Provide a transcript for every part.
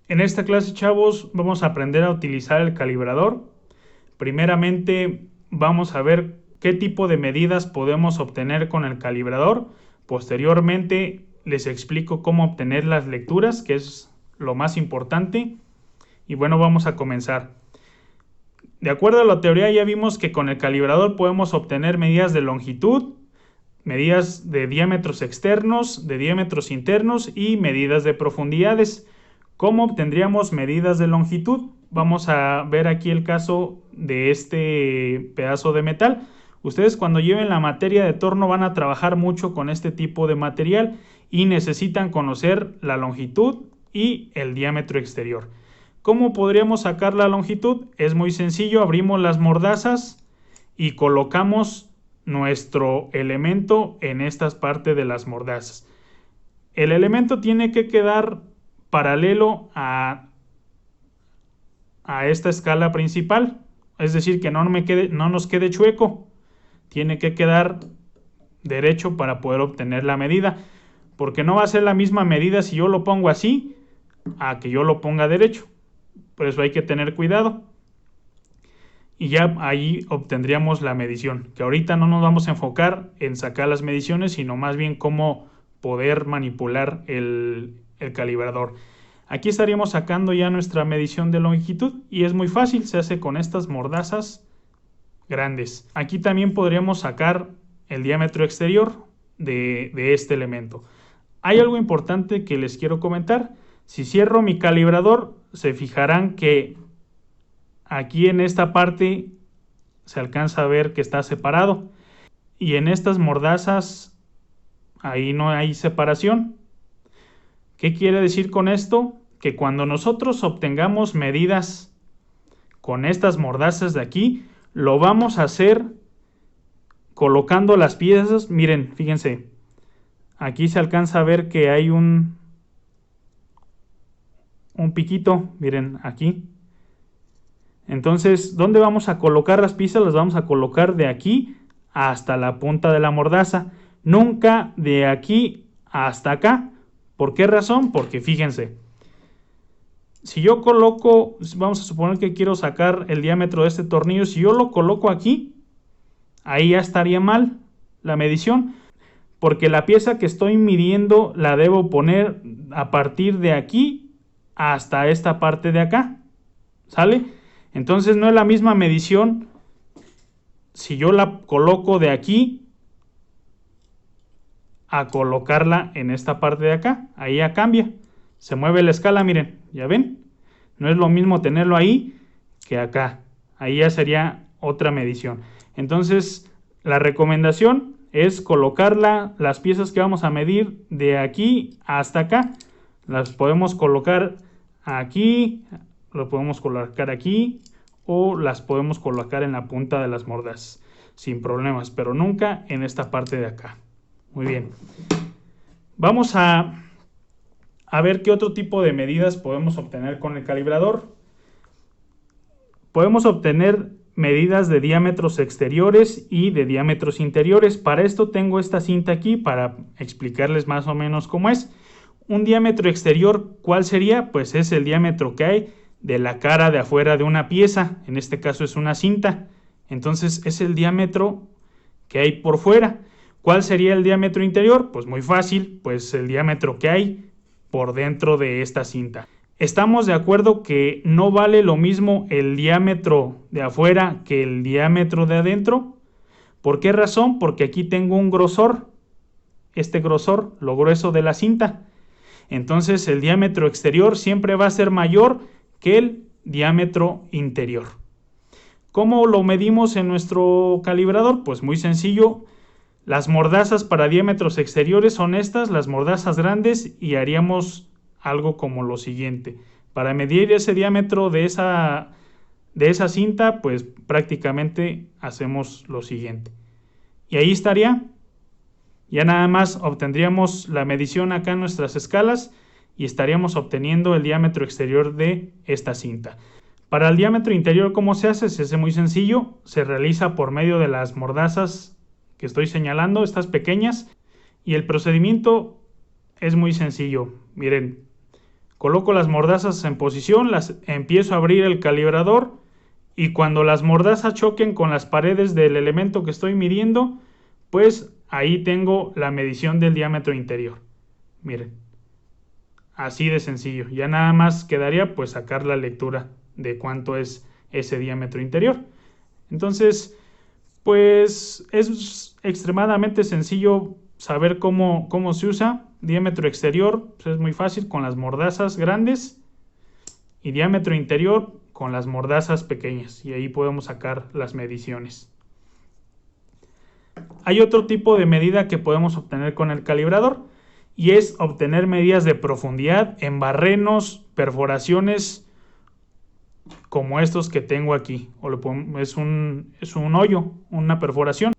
En esta clase, chavos, vamos a aprender a utilizar el calibrador. Primeramente, vamos a ver qué tipo de medidas podemos obtener con el calibrador. Posteriormente, les explico cómo obtener las lecturas, que es lo más importante. Y bueno, vamos a comenzar. De acuerdo a la teoría, ya vimos que con el calibrador podemos obtener medidas de longitud, medidas de diámetros externos, de diámetros internos y medidas de profundidades. ¿Cómo obtendríamos medidas de longitud? Vamos a ver aquí el caso de este pedazo de metal. Ustedes cuando lleven la materia de torno van a trabajar mucho con este tipo de material y necesitan conocer la longitud y el diámetro exterior. ¿Cómo podríamos sacar la longitud? Es muy sencillo, abrimos las mordazas y colocamos nuestro elemento en estas partes de las mordazas. El elemento tiene que quedar paralelo a esta escala principal, es decir, que no nos quede chueco, tiene que quedar derecho para poder obtener la medida, porque no va a ser la misma medida si yo lo pongo así a que yo lo ponga derecho. Por eso hay que tener cuidado. Y ya ahí obtendríamos la medición, que ahorita no nos vamos a enfocar en sacar las mediciones, sino más bien cómo poder manipular el calibrador. Aquí estaríamos sacando ya nuestra medición de longitud y es muy fácil, se hace con estas mordazas grandes. Aquí también podríamos sacar el diámetro exterior de este elemento. Hay algo importante que les quiero comentar. Si cierro mi calibrador, se fijarán que aquí en esta parte se alcanza a ver que está separado y en estas mordazas ahí no hay separación. ¿Qué quiere decir con esto? Que cuando nosotros obtengamos medidas con estas mordazas de aquí, lo vamos a hacer colocando las piezas. Miren, fíjense, aquí se alcanza a ver que hay un piquito, miren aquí. Entonces, ¿dónde vamos a colocar las piezas? Las vamos a colocar de aquí hasta la punta de la mordaza, nunca de aquí hasta acá. ¿Por qué razón? Porque fíjense, si yo coloco, vamos a suponer que quiero sacar el diámetro de este tornillo, si yo lo coloco aquí, ahí ya estaría mal la medición, porque la pieza que estoy midiendo la debo poner a partir de aquí hasta esta parte de acá, ¿sale? Entonces no es la misma medición si yo la coloco de aquí a colocarla en esta parte de acá. Ahí ya cambia, se mueve la escala, miren, ¿ya ven? No es lo mismo tenerlo ahí que acá. Ahí ya sería otra medición. Entonces la recomendación es colocarla, las piezas que vamos a medir de aquí hasta acá, las podemos colocar aquí, lo podemos colocar aquí o las podemos colocar en la punta de las mordazas sin problemas, pero nunca en esta parte de acá. Muy bien, vamos a ver qué otro tipo de medidas podemos obtener con el calibrador. Podemos obtener medidas de diámetros exteriores y de diámetros interiores. Para esto tengo esta cinta aquí para explicarles más o menos cómo es. Un diámetro exterior, ¿cuál sería? Pues es el diámetro que hay de la cara de afuera de una pieza, en este caso es una cinta, entonces es el diámetro que hay por fuera. ¿Cuál sería el diámetro interior? Pues muy fácil, pues el diámetro que hay por dentro de esta cinta. ¿Estamos de acuerdo que no vale lo mismo el diámetro de afuera que el diámetro de adentro? ¿Por qué razón? Porque aquí tengo un grosor, este grosor, lo grueso de la cinta. Entonces el diámetro exterior siempre va a ser mayor que el diámetro interior. ¿Cómo lo medimos en nuestro calibrador? Pues muy sencillo. Las mordazas para diámetros exteriores son estas, las mordazas grandes, y haríamos algo como lo siguiente. Para medir ese diámetro de esa cinta, pues prácticamente hacemos lo siguiente. Y ahí estaría. Ya nada más obtendríamos la medición acá en nuestras escalas y estaríamos obteniendo el diámetro exterior de esta cinta. Para el diámetro interior, ¿cómo se hace? Se hace muy sencillo, se realiza por medio de las mordazas que estoy señalando, estas pequeñas, y el procedimiento es muy sencillo. Miren, Coloco las mordazas en posición, las empiezo a abrir el calibrador y cuando las mordazas choquen con las paredes del elemento que estoy midiendo, pues ahí tengo la medición del diámetro interior. Miren, así de sencillo. Ya nada más quedaría pues sacar la lectura de cuánto es ese diámetro interior. Entonces, pues es extremadamente sencillo saber cómo se usa. Diámetro exterior, pues es muy fácil con las mordazas grandes, y diámetro interior con las mordazas pequeñas, y ahí podemos sacar las mediciones. Hay otro tipo de medida que podemos obtener con el calibrador, y es obtener medidas de profundidad en barrenos, perforaciones como estos que tengo aquí. Es un hoyo, una perforación.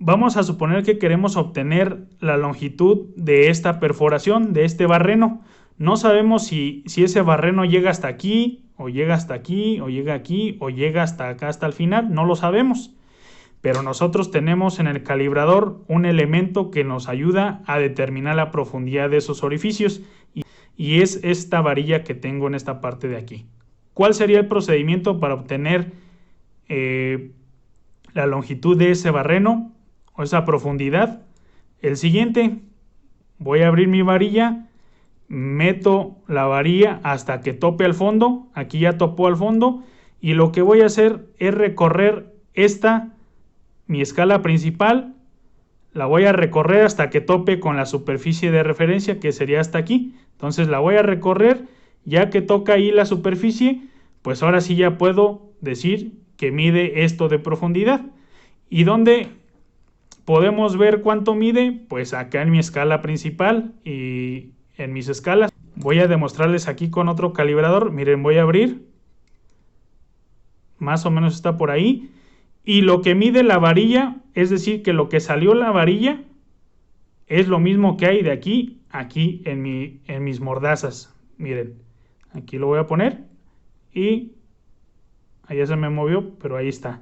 Vamos a suponer que queremos obtener la longitud de esta perforación, de este barreno. No sabemos si ese barreno llega hasta aquí, o llega hasta aquí, o llega aquí, o llega hasta acá, hasta el final. No lo sabemos. Pero nosotros tenemos en el calibrador un elemento que nos ayuda a determinar la profundidad de esos orificios. Y es esta varilla que tengo en esta parte de aquí. ¿Cuál sería el procedimiento para obtener la longitud de ese barreno o esa profundidad? El siguiente, voy a abrir mi varilla, meto la varilla hasta que tope al fondo. Aquí ya topó al fondo, y lo que voy a hacer es recorrer mi escala principal. La voy a recorrer hasta que tope con la superficie de referencia, que sería hasta aquí. Entonces la voy a recorrer, ya que toca ahí la superficie, pues ahora sí ya puedo decir que mide esto de profundidad. ¿Y dónde podemos ver cuánto mide? Pues acá en mi escala principal y en mis escalas. Voy a demostrarles aquí con otro calibrador. Miren, voy a abrir. Más o menos está por ahí. Y lo que mide la varilla, es decir, que lo que salió la varilla es lo mismo que hay de aquí a aquí en mis mordazas. Miren, aquí lo voy a poner y allá se me movió, pero ahí está.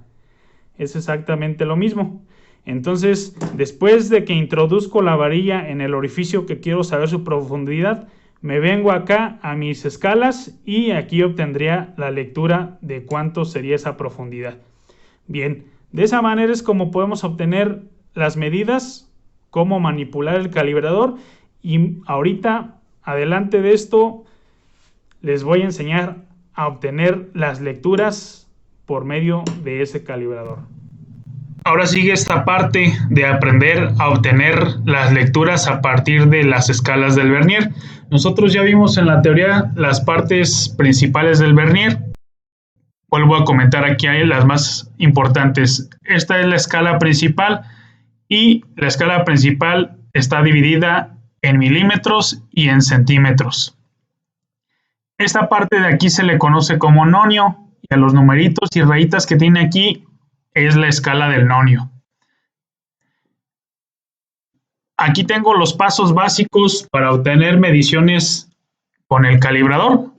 Es exactamente lo mismo. Entonces, después de que introduzco la varilla en el orificio que quiero saber su profundidad, me vengo acá a mis escalas y aquí obtendría la lectura de cuánto sería esa profundidad. Bien, de esa manera es como podemos obtener las medidas, cómo manipular el calibrador, y ahorita, adelante de esto, les voy a enseñar a obtener las lecturas por medio de ese calibrador. Ahora sigue esta parte de aprender a obtener las lecturas a partir de las escalas del vernier. Nosotros ya vimos en la teoría las partes principales del vernier. Vuelvo a comentar aquí las más importantes. Esta es la escala principal, y la escala principal está dividida en milímetros y en centímetros. Esta parte de aquí se le conoce como nonio, y a los numeritos y rayitas que tiene aquí es la escala del nonio. Aquí tengo los pasos básicos para obtener mediciones con el calibrador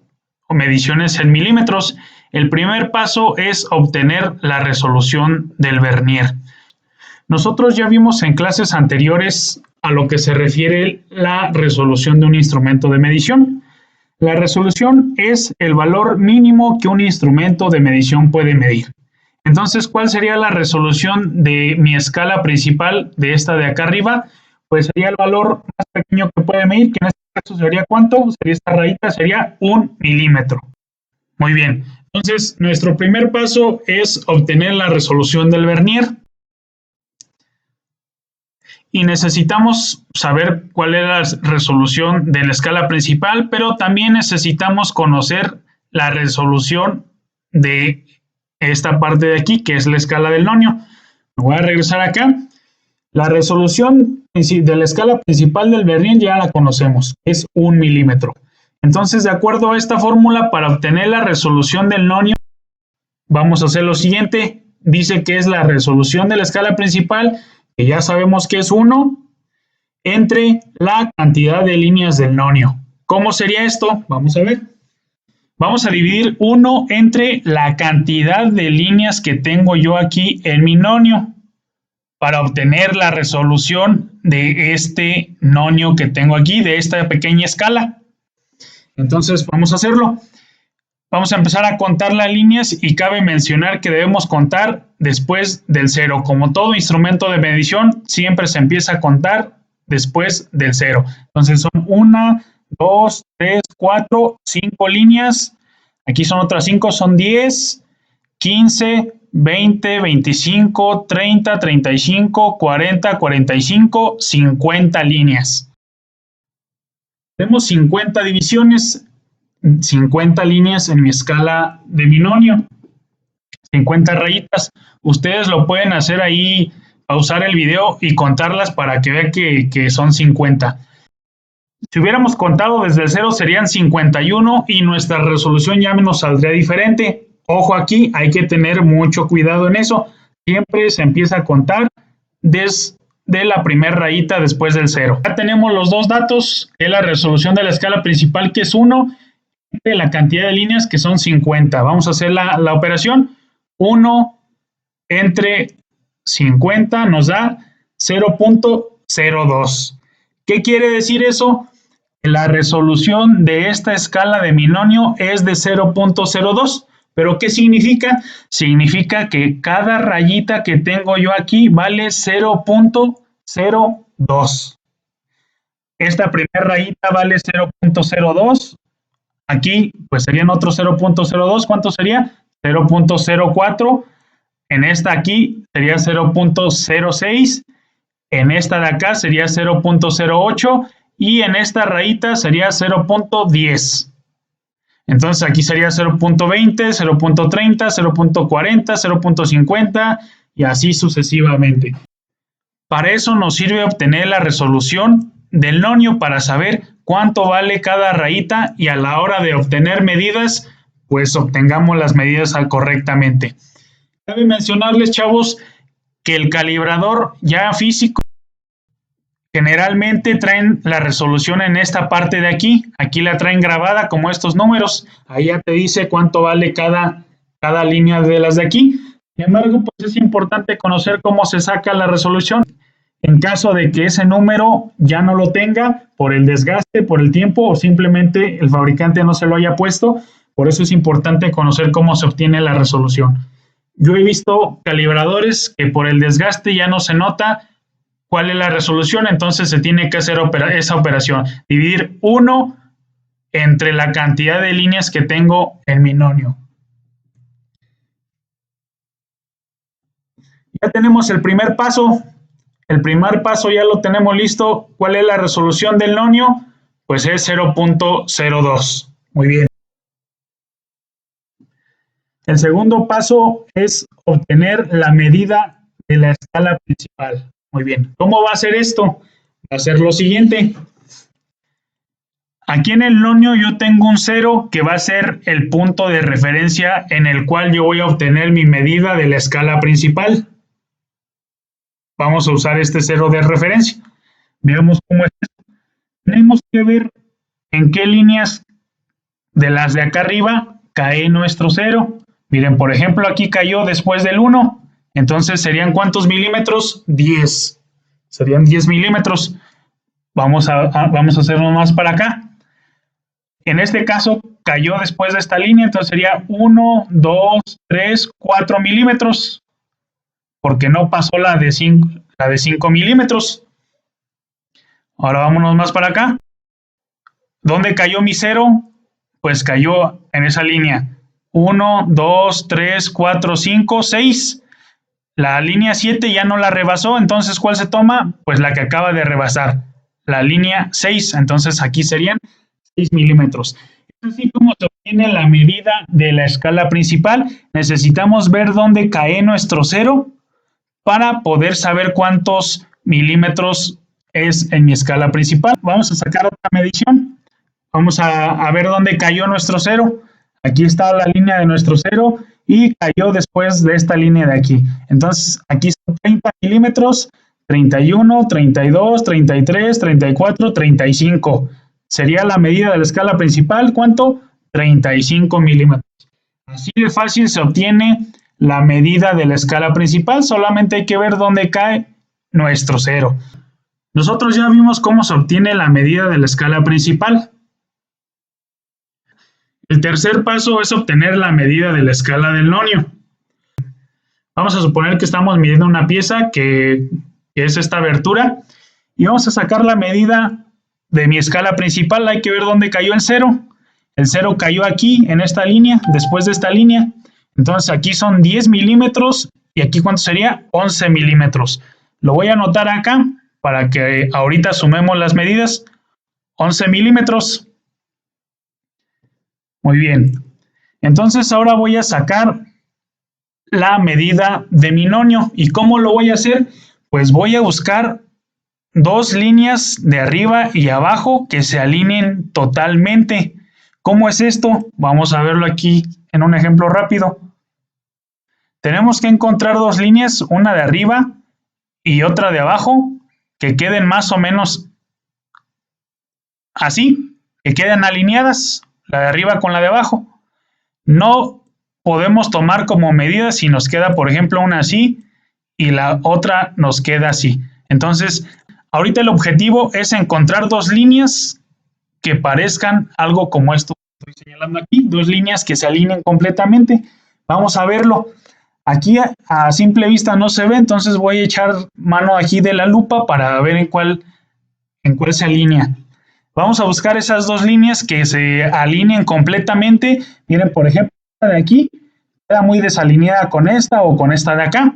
o mediciones en milímetros. El primer paso es obtener la resolución del vernier. Nosotros ya vimos en clases anteriores a lo que se refiere la resolución de un instrumento de medición. La resolución es el valor mínimo que un instrumento de medición puede medir. Entonces, ¿cuál sería la resolución de mi escala principal, de esta de acá arriba? Pues sería el valor más pequeño que puede medir, que en este caso sería ¿cuánto? Sería esta rayita, sería 1 milímetro. Muy bien. Entonces, nuestro primer paso es obtener la resolución del vernier. Y necesitamos saber cuál es la resolución de la escala principal, pero también necesitamos conocer la resolución de esta parte de aquí, que es la escala del nonio. Me voy a regresar acá. La resolución de la escala principal del vernier ya la conocemos, es 1 milímetro. Entonces, de acuerdo a esta fórmula, para obtener la resolución del nonio, vamos a hacer lo siguiente. Dice que es la resolución de la escala principal, que ya sabemos que es 1, entre la cantidad de líneas del nonio. ¿Cómo sería esto? Vamos a ver. Vamos a dividir 1 entre la cantidad de líneas que tengo yo aquí en mi nonio para obtener la resolución de este nonio que tengo aquí, de esta pequeña escala. Entonces vamos a hacerlo. Vamos a empezar a contar las líneas y cabe mencionar que debemos contar después del 0. Como todo instrumento de medición, siempre se empieza a contar después del 0. Entonces son 1, 2, 3, 4, 5 líneas. Aquí son otras 5, son 10, 15, 20, 25, 30, 35, 40, 45, 50 líneas. Tenemos 50 divisiones, 50 líneas en mi escala de binomio, 50 rayitas. Ustedes lo pueden hacer ahí, pausar el video y contarlas para que vean que son 50. Si hubiéramos contado desde el 0 serían 51 y nuestra resolución ya nos saldría diferente. Ojo aquí, hay que tener mucho cuidado en eso. Siempre se empieza a contar desde la primera rayita después del 0. Ya tenemos los dos datos, que es la resolución de la escala principal, que es 1, de la cantidad de líneas, que son 50. Vamos a hacer la operación. 1 entre 50 nos da 0.02. ¿Qué quiere decir eso? La resolución de esta escala de binomio es de 0.02. ¿Pero qué significa? Significa que cada rayita que tengo yo aquí vale 0.02. Esta primera rayita vale 0.02. Aquí pues serían otros 0.02. ¿Cuánto sería? 0.04. En esta aquí sería 0.06. En esta de acá sería 0.08. Y en esta rayita sería 0.10. Entonces aquí sería 0.20, 0.30, 0.40, 0.50 y así sucesivamente. Para eso nos sirve obtener la resolución del nonio para saber cuánto vale cada rayita y a la hora de obtener medidas, pues obtengamos las medidas correctamente. Cabe mencionarles, chavos, que el calibrador ya físico generalmente traen la resolución en esta parte de aquí. Aquí la traen grabada como estos números. Ahí ya te dice cuánto vale cada línea de las de aquí. Sin embargo, pues es importante conocer cómo se saca la resolución. En caso de que ese número ya no lo tenga por el desgaste, por el tiempo o simplemente el fabricante no se lo haya puesto, por eso es importante conocer cómo se obtiene la resolución. Yo he visto calibradores que por el desgaste ya no se nota cuál es la resolución, entonces se tiene que hacer esa operación, dividir 1 entre la cantidad de líneas que tengo en mi nonio. Ya tenemos el primer paso. El primer paso ya lo tenemos listo. ¿Cuál es la resolución del nonio? Pues es 0.02. Muy bien. El segundo paso es obtener la medida de la escala principal. Muy bien. ¿Cómo va a ser esto? Va a ser lo siguiente. Aquí en el nonio yo tengo un 0 que va a ser el punto de referencia en el cual yo voy a obtener mi medida de la escala principal. Vamos a usar este 0 de referencia. Veamos cómo es esto. Tenemos que ver en qué líneas de las de acá arriba cae nuestro 0. Miren, por ejemplo, aquí cayó después del 1. Entonces, ¿serían cuántos milímetros? 10. Serían 10 milímetros. Vamos a hacerlo más para acá. En este caso, cayó después de esta línea, entonces sería 1, 2, 3, 4 milímetros. Porque no pasó la de 5 milímetros. Ahora vámonos más para acá. ¿Dónde cayó mi 0? Pues cayó en esa línea. 1, 2, 3, 4, 5, 6. La línea 7 ya no la rebasó, entonces ¿cuál se toma? Pues la que acaba de rebasar, la línea 6, entonces aquí serían 6 milímetros. Es así como se obtiene la medida de la escala principal. Necesitamos ver dónde cae nuestro 0 para poder saber cuántos milímetros es en mi escala principal. Vamos a sacar otra medición. Vamos a ver dónde cayó nuestro 0. Aquí está la línea de nuestro 0 y cayó después de esta línea de aquí. Entonces, aquí son 30 milímetros, 31, 32, 33, 34, 35. Sería la medida de la escala principal, ¿cuánto? 35 milímetros. Así de fácil se obtiene la medida de la escala principal, solamente hay que ver dónde cae nuestro 0. Nosotros ya vimos cómo se obtiene la medida de la escala principal. El tercer paso es obtener la medida de la escala del nonio. Vamos a suponer que estamos midiendo una pieza que es esta abertura y vamos a sacar la medida de mi escala principal. Hay que ver dónde cayó el cero. El cero cayó aquí, en esta línea, después de esta línea. Entonces aquí son 10 milímetros y aquí ¿cuánto sería? 11 milímetros. Lo voy a anotar acá para que ahorita sumemos las medidas. 11 milímetros. Muy bien. Entonces ahora voy a sacar la medida de mi nonio. ¿Y cómo lo voy a hacer? Pues voy a buscar dos líneas de arriba y abajo que se alineen totalmente. ¿Cómo es esto? Vamos a verlo aquí en un ejemplo rápido. Tenemos que encontrar dos líneas, una de arriba y otra de abajo, que queden más o menos así, que queden alineadas, la de arriba con la de abajo. No podemos tomar como medida si nos queda, por ejemplo, una así y la otra nos queda así. Entonces, ahorita el objetivo es encontrar dos líneas que parezcan algo como esto que estoy señalando aquí, dos líneas que se alineen completamente. Vamos a verlo. Aquí a simple vista no se ve, entonces voy a echar mano aquí de la lupa para ver en cuál se alinea. Vamos a buscar esas dos líneas que se alineen completamente. Miren, por ejemplo, esta de aquí queda muy desalineada con esta o con esta de acá.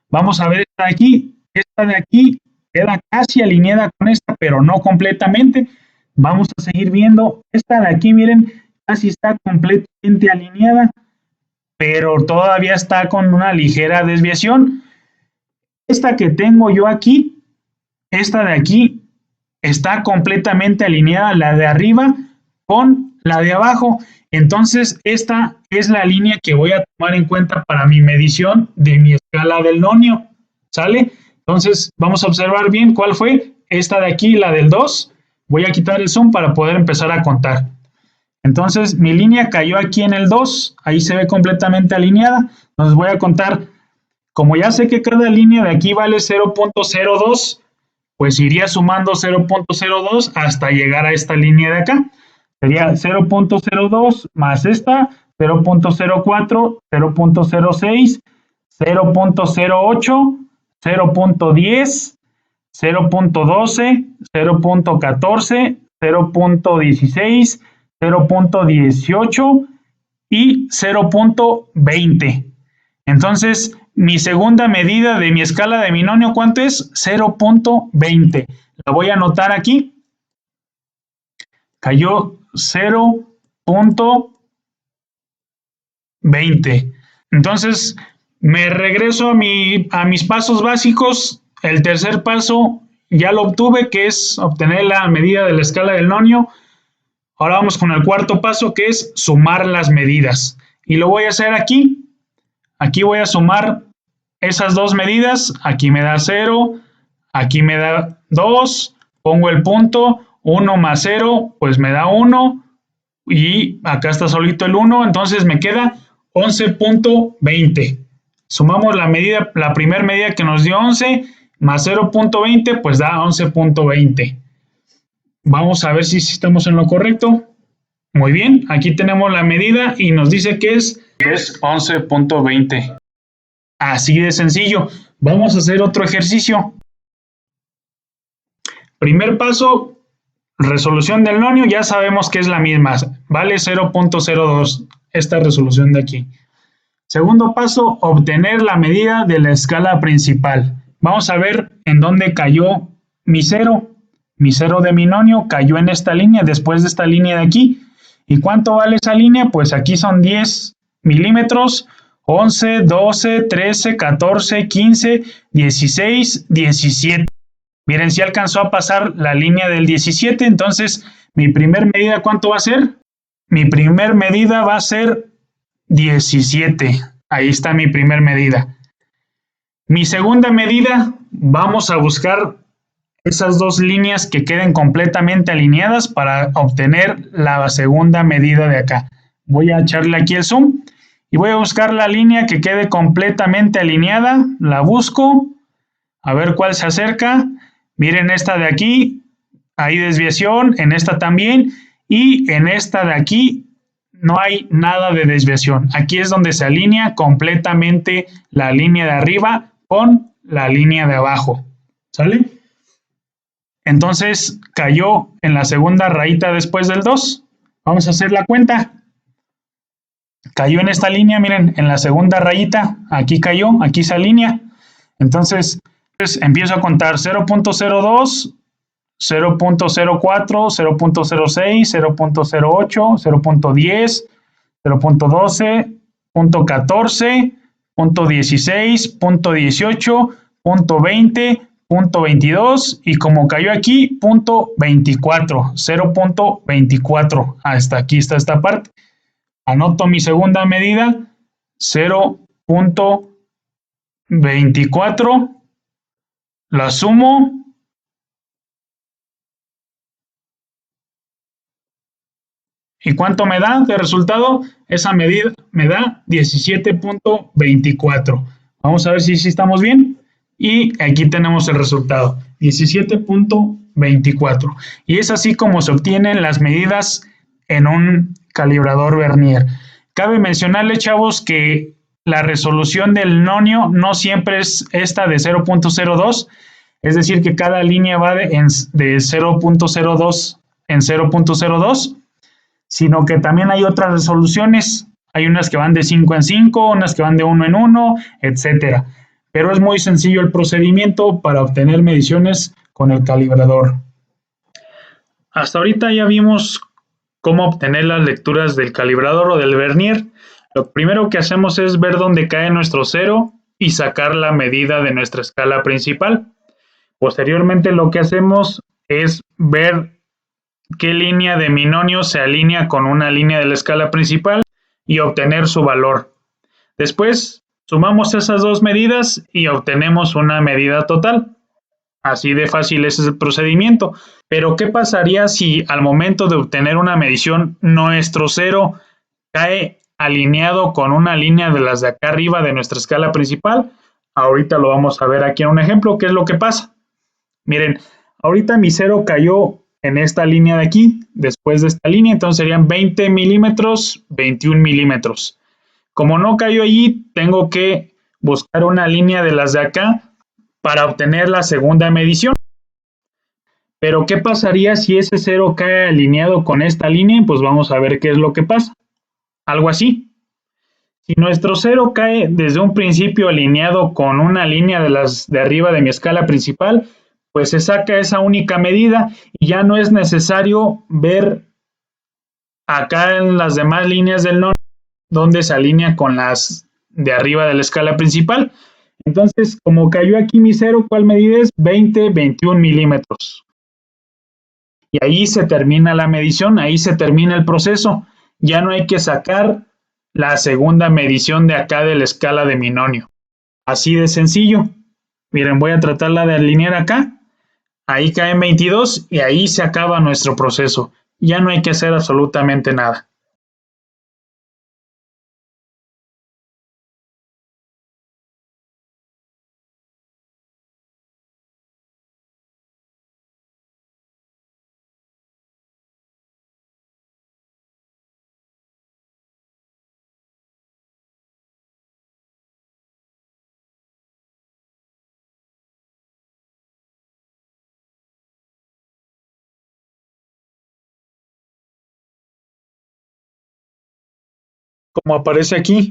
Vamos a ver esta de aquí. Esta de aquí queda casi alineada con esta, pero no completamente. Vamos a seguir viendo. Esta de aquí, miren, casi está completamente alineada, pero todavía está con una ligera desviación. Esta que tengo yo aquí, esta de aquí, está completamente alineada la de arriba con la de abajo. Entonces, esta es la línea que voy a tomar en cuenta para mi medición de mi escala del nonio. ¿Sale? Entonces, vamos a observar bien cuál fue. Esta de aquí, la del 2. Voy a quitar el zoom para poder empezar a contar. Entonces, mi línea cayó aquí en el 2. Ahí se ve completamente alineada. Entonces, voy a contar. Como ya sé que cada línea de aquí vale 0.02, pues iría sumando 0.02 hasta llegar a esta línea de acá. Sería 0.02 más esta, 0.04, 0.06, 0.08, 0.10, 0.12, 0.14, 0.16, 0.18 y 0.20. Entonces, mi segunda medida de mi escala de mi nonio, ¿cuánto es? 0.20. La voy a anotar aquí. Cayó 0.20. Entonces, me regreso a mis pasos básicos. El tercer paso ya lo obtuve, que es obtener la medida de la escala del nonio. Ahora vamos con el cuarto paso, que es sumar las medidas. Y lo voy a hacer aquí. Aquí voy a sumar esas dos medidas. Aquí me da 0, aquí me da 2, pongo el punto, 1 más 0, pues me da 1, y acá está solito el 1, entonces me queda 11.20. Sumamos la medida, la primera medida que nos dio 11, más 0.20, pues da 11.20. Vamos a ver si estamos en lo correcto. Muy bien, aquí tenemos la medida y nos dice que es 11.20. Así de sencillo. Vamos a hacer otro ejercicio. Primer paso, resolución del nonio, ya sabemos que es la misma, vale 0.02 esta resolución de aquí. Segundo paso, obtener la medida de la escala principal. Vamos a ver en dónde cayó mi cero. Mi cero de mi nonio cayó en esta línea, después de esta línea de aquí. ¿Y cuánto vale esa línea? Pues aquí son 10 milímetros, 11, 12, 13, 14, 15, 16, 17. Miren, si alcanzó a pasar la línea del 17, entonces mi primer medida, ¿cuánto va a ser? Mi primer medida va a ser 17. Ahí está mi primer medida. Mi segunda medida, vamos a buscar esas dos líneas que queden completamente alineadas para obtener la segunda medida de acá. Voy a echarle aquí el zoom y voy a buscar la línea que quede completamente alineada. La busco, a ver cuál se acerca. Miren esta de aquí, hay desviación, en esta también, y en esta de aquí no hay nada de desviación. Aquí es donde se alinea completamente la línea de arriba con la línea de abajo. ¿Sale? Entonces cayó en la segunda rayita después del 2. Vamos a hacer la cuenta. Cayó en esta línea, miren, en la segunda rayita. Aquí cayó, aquí se alinea. Entonces, empiezo a contar 0.02, 0.04, 0.06, 0.08, 0.10, 0.12, 0.14, 0.16, 0.18, 0.20, 0.22 y como cayó aquí, 0.24, 0.24. Hasta aquí está esta parte. Anoto mi segunda medida, 0.24, la sumo. ¿Y cuánto me da de resultado? Esa medida me da 17.24. Vamos a ver si estamos bien. Y aquí tenemos el resultado, 17.24. Y es así como se obtienen las medidas en un calibrador vernier. Cabe mencionarle, chavos, que la resolución del nonio no siempre es esta de 0.02, es decir, que cada línea va de 0.02 en 0.02, sino que también hay otras resoluciones. Hay unas que van de 5 en 5, unas que van de 1 en 1, etcétera. Pero es muy sencillo el procedimiento para obtener mediciones con el calibrador. Hasta ahorita ya vimos cómo obtener las lecturas del calibrador o del vernier. Lo primero que hacemos es ver dónde cae nuestro cero y sacar la medida de nuestra escala principal. Posteriormente lo que hacemos es ver qué línea de minonio se alinea con una línea de la escala principal y obtener su valor. Después sumamos esas dos medidas y obtenemos una medida total. Así de fácil es el procedimiento. Pero ¿qué pasaría si al momento de obtener una medición nuestro cero cae alineado con una línea de las de acá arriba de nuestra escala principal? Ahorita lo vamos a ver aquí en un ejemplo. ¿Qué es lo que pasa? Miren, ahorita mi cero cayó en esta línea de aquí, después de esta línea, entonces serían 20 milímetros, 21 milímetros. Como no cayó allí, tengo que buscar una línea de las de acá para obtener la segunda medición. Pero ¿qué pasaría si ese cero cae alineado con esta línea? Pues vamos a ver qué es lo que pasa. Algo así. Si nuestro cero cae desde un principio alineado con una línea de las de arriba de mi escala principal, pues se saca esa única medida y ya no es necesario ver acá en las demás líneas del nonio donde se alinea con las de arriba de la escala principal. Entonces, como cayó aquí mi cero, ¿cuál medida es? 20, 21 milímetros. Y ahí se termina la medición, ahí se termina el proceso. Ya no hay que sacar la segunda medición de acá de la escala de minonio. Así de sencillo. Miren, voy a tratarla de alinear acá. Ahí caen 22 y ahí se acaba nuestro proceso. Ya no hay que hacer absolutamente nada. Como aparece aquí,